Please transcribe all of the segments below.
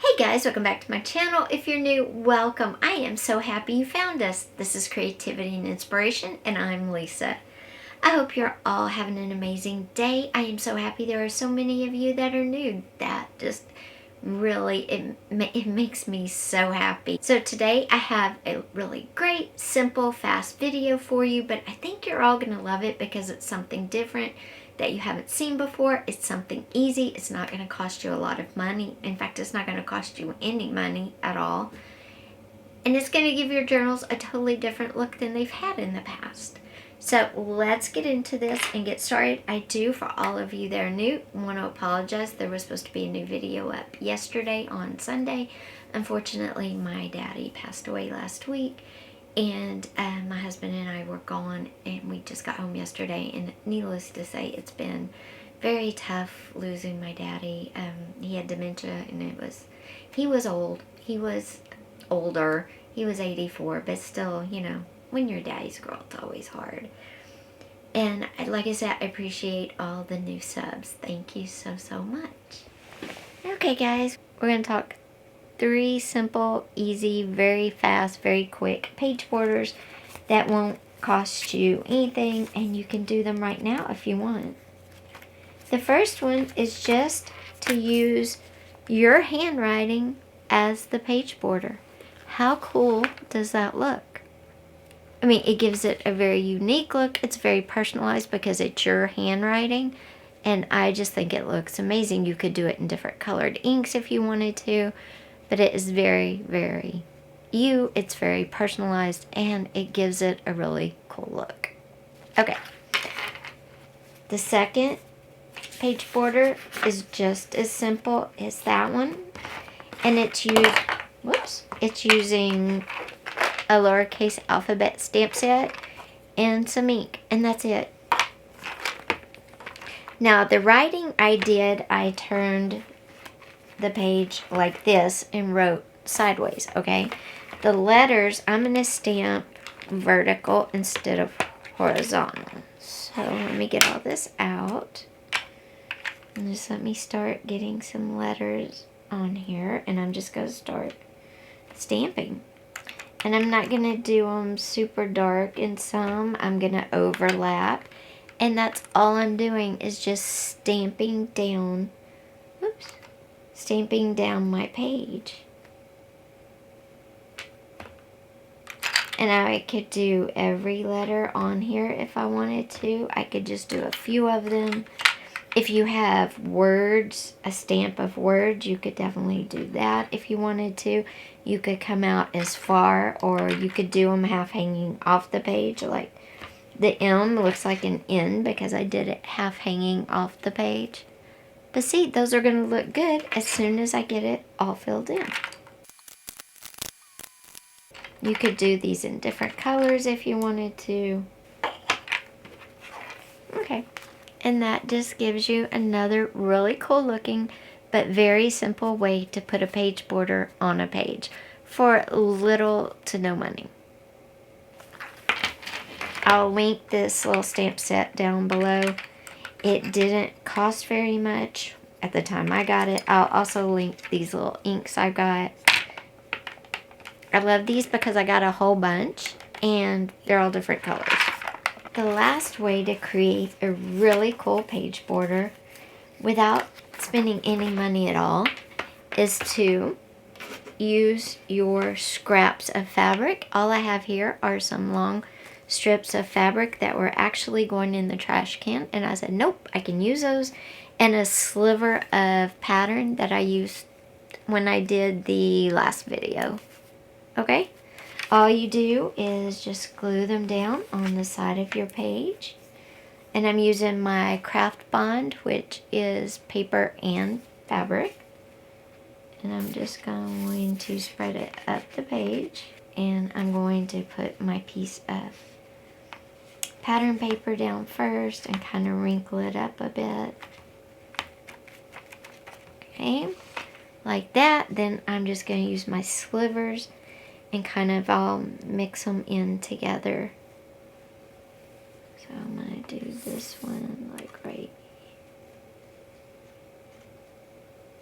Hey guys, welcome back to my channel. If you're new, welcome. I am so happy you found us. This is Creativity and Inspiration, and I'm Lisa. I hope you're all having an amazing day. I am so happy there are so many of you that are new. That just really, it makes me so happy. So today I have a really great, simple, fast video for you, but I think you're all going to love it because it's something different that you haven't seen before. It's something easy. It's not going to cost you a lot of money. In fact, it's not going to cost you any money at all. And it's going to give your journals a totally different look than they've had in the past. So let's get into this and get started. I do, for all of you that are new, want to apologize. There was supposed to be a new video up yesterday on Sunday. Unfortunately, my daddy passed away last week. And my husband and I were gone, and we just got home yesterday. And needless to say, it's been very tough losing my daddy. He had dementia, and he was old. He was older. He was 84, but still, you know, when you're daddy's girl, it's always hard. And like I said, I appreciate all the new subs. Thank you so much. Okay, guys, we're going to talk 3 simple, easy, very fast, very quick page borders that won't cost you anything, and you can do them right now if you want. The first one is just to use your handwriting as the page border. How cool does that look? I mean, it gives it a very unique look. It's very personalized because it's your handwriting, and I just think it looks amazing. You could do it in different colored inks if you wanted to. But it is very, very you. It's very personalized, and it gives it a really cool look. Okay. The second page border is just as simple as that one. And it's using a lowercase alphabet stamp set and some ink. And that's it. Now, the writing I turned the page like this and wrote sideways, okay? The letters I'm going to stamp vertical instead of horizontal. So let me get all this out. And just let me start getting some letters on here, and I'm just going to start stamping. And I'm not going to do them super dark in some. I'm going to overlap. And that's all I'm doing is just stamping down my page. And I could do every letter on here if I wanted to. I could just do a few of them. If you have words, a stamp of words, you could definitely do that if you wanted to. You could come out as far, or you could do them half hanging off the page. Like the M looks like an N because I did it half hanging off the page. But see, those are going to look good as soon as I get it all filled in. You could do these in different colors if you wanted to. Okay. And that just gives you another really cool looking but very simple way to put a page border on a page for little to no money. I'll link this little stamp set down below. It didn't cost very much at the time I got it. I'll also link these little inks I got. I love these because I got a whole bunch, and they're all different colors. The last way to create a really cool page border without spending any money at all is to use your scraps of fabric. All I have here are some long strips of fabric that were actually going in the trash can, and I said nope, I can use those, and a sliver of pattern that I used when I did the last video. Okay, all you do is just glue them down on the side of your page, and I'm using my Craft Bond, which is paper and fabric, and I'm just going to spread it up the page, and I'm going to put my piece of pattern paper down first and kind of wrinkle it up a bit. Okay, like that. Then I'm just going to use my slivers and kind of all mix them in together. So I'm going to do this one like right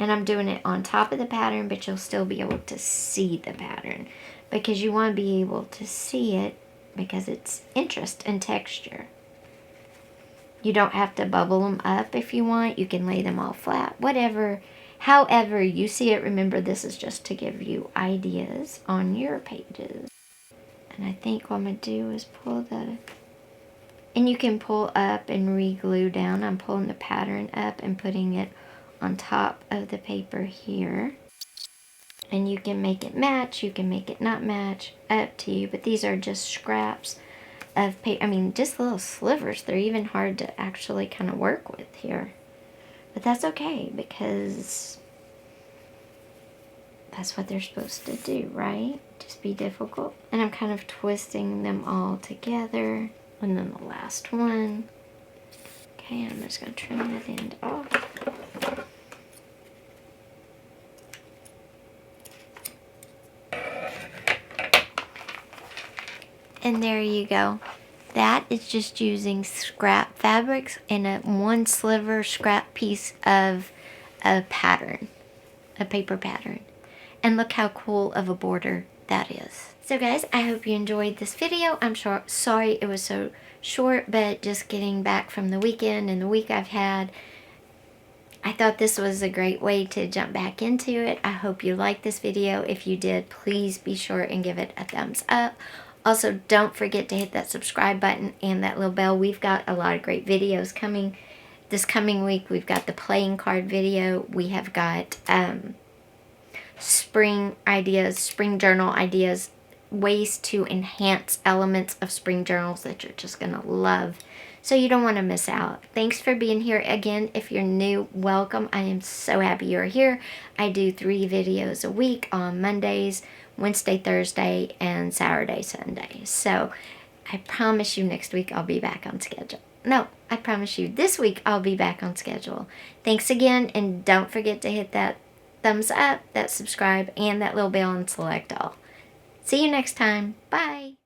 And I'm doing it on top of the pattern, but you'll still be able to see the pattern because you want to be able to see it because it's interest and texture. You don't have to bubble them up if you want. You can lay them all flat, whatever. However you see it, remember this is just to give you ideas on your pages. And I think what I'm going to do is pull the... And you can pull up and re-glue down. I'm pulling the pattern up and putting it on top of the paper here. And you can make it match, you can make it not match, up to you. But these are just scraps of paper. I mean, just little slivers. They're even hard to actually kind of work with here. But that's okay because that's what they're supposed to do, right? Just be difficult. And I'm kind of twisting them all together. And then the last one. Okay, I'm just going to trim that end off. And there you go. That is just using scrap fabrics and a one sliver scrap piece of a pattern, a paper pattern. And look how cool of a border that is. So guys, I hope you enjoyed this video. I'm sorry it was so short, but just getting back from the weekend and the week I've had, I thought this was a great way to jump back into it. I hope you liked this video. If you did, please be sure and give it a thumbs up. Also, don't forget to hit that subscribe button and that little bell. We've got a lot of great videos coming. This coming week, we've got the playing card video. We have got spring ideas, spring journal ideas, ways to enhance elements of spring journals that you're just going to love. So you don't want to miss out. Thanks for being here. Again, if you're new, welcome. I am so happy you're here. I do 3 videos a week on Mondays, Wednesday, Thursday, and Saturday, Sunday. So I promise you next week I'll be back on schedule. No, I promise you this week I'll be back on schedule. Thanks again, and don't forget to hit that thumbs up, that subscribe, and that little bell and select all. See you next time. Bye.